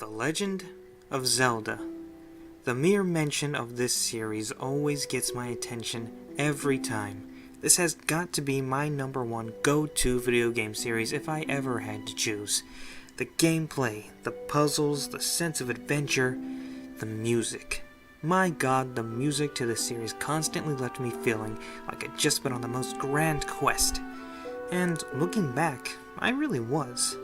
The Legend of Zelda. The mere mention of this series always gets my attention every time. This has got to be my #1 go-to video game series if I ever had to choose. The gameplay, the puzzles, the sense of adventure, the music. My god, the music to this series constantly left me feeling like I'd just been on the most grand quest. And looking back, I really was.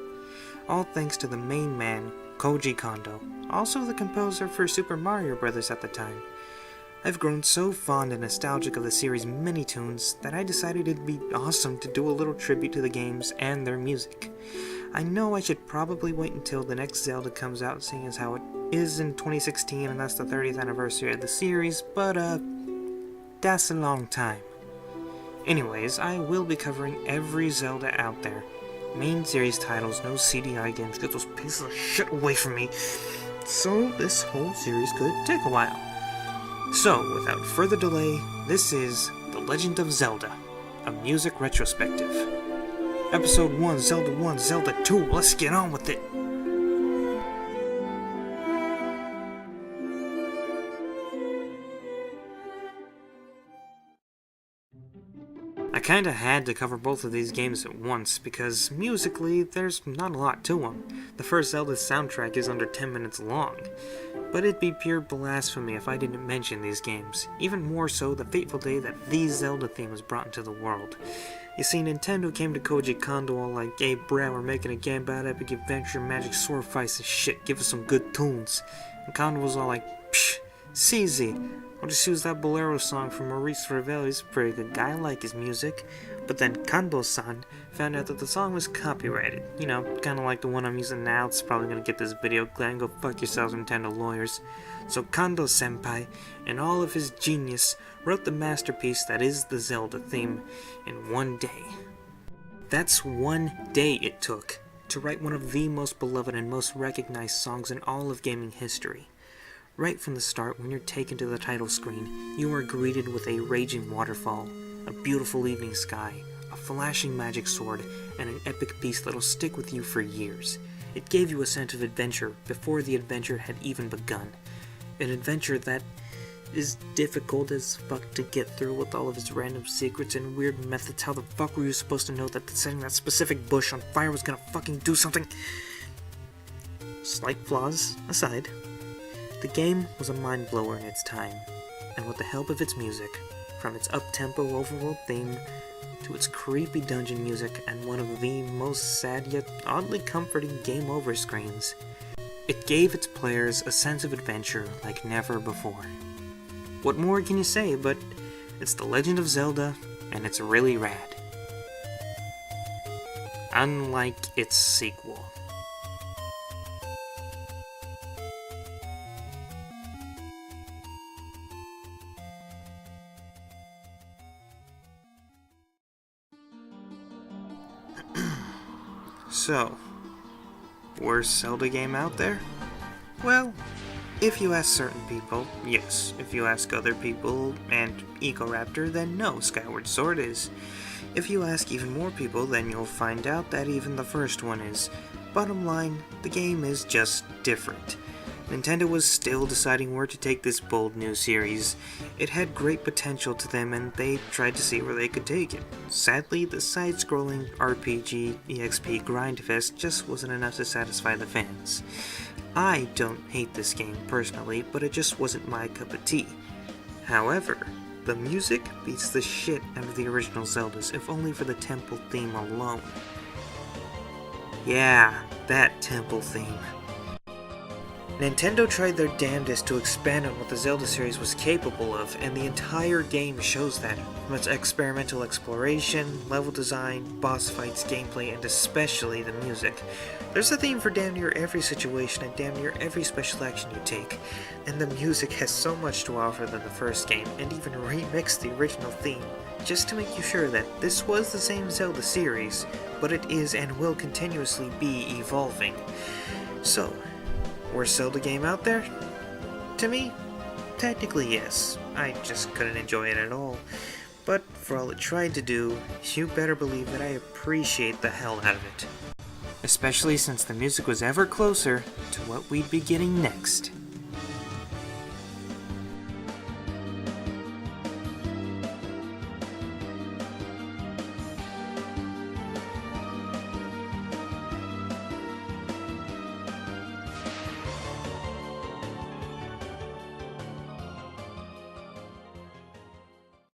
All thanks to the main man, Koji Kondo, also the composer for Super Mario Bros. At the time. I've grown so fond and nostalgic of the series' many tunes that I decided it'd be awesome to do a little tribute to the games and their music. I know I should probably wait until the next Zelda comes out, seeing as how it is in 2016 and that's the 30th anniversary of the series, but that's a long time. Anyways, I will be covering every Zelda out there. Main series titles, no CDI games, get those pieces of shit away from me. So this whole series could take a while. So, without further delay, this is The Legend of Zelda, a music retrospective. Episode 1, Zelda 1, Zelda 2, let's get on with it! I kinda had to cover both of these games at once, because musically, there's not a lot to them. The first Zelda's soundtrack is under 10 minutes long. But it'd be pure blasphemy if I didn't mention these games, even more so the fateful day that the Zelda theme was brought into the world. You see, Nintendo came to Koji Kondo all like, "Hey bruh, we're making a game about epic adventure, magic sword fights and shit, give us some good tunes." And Kondo was all like, "Psh, CZ, I'll just use that Bolero song from Maurice Ravel, he's a pretty good guy, I like his music." But then Kondo-san found out that the song was copyrighted. You know, kinda like the one I'm using now, it's probably gonna get this video gland, go fuck yourselves Nintendo lawyers. So Kondo-senpai, in all of his genius, wrote the masterpiece that is the Zelda theme in one day. That's one day it took to write one of the most beloved and most recognized songs in all of gaming history. Right from the start, when you're taken to the title screen, you are greeted with a raging waterfall, a beautiful evening sky, a flashing magic sword, and an epic piece that'll stick with you for years. It gave you a sense of adventure before the adventure had even begun. An adventure that is difficult as fuck to get through with all of its random secrets and weird methods. How the fuck were you supposed to know that setting that specific bush on fire was gonna fucking do something? Slight flaws aside, the game was a mind-blower in its time, and with the help of its music, from its up-tempo overworld theme to its creepy dungeon music and one of the most sad yet oddly comforting game over screens, it gave its players a sense of adventure like never before. What more can you say, but it's The Legend of Zelda, and it's really rad. Unlike its sequel. So, worst Zelda game out there? Well, if you ask certain people, yes. If you ask other people and Ecoraptor, then no, Skyward Sword is. If you ask even more people, then you'll find out that even the first one is. Bottom line, the game is just different. Nintendo was still deciding where to take this bold new series. It had great potential to them and they tried to see where they could take it. Sadly, the side-scrolling RPG EXP grindfest just wasn't enough to satisfy the fans. I don't hate this game personally, but it just wasn't my cup of tea. However, the music beats the shit out of the original Zeldas, if only for the temple theme alone. Yeah, that temple theme. Nintendo tried their damnedest to expand on what the Zelda series was capable of, and the entire game shows that, from its experimental exploration, level design, boss fights, gameplay, and especially the music. There's a theme for damn near every situation and damn near every special action you take, and the music has so much to offer than the first game, and even remixed the original theme, just to make you sure that this was the same Zelda series, but it is and will continuously be evolving. So, worst Zelda game out there? To me, technically yes. I just couldn't enjoy it at all. But for all it tried to do, you better believe that I appreciate the hell out of it. especially since the music was ever closer to what we'd be getting next.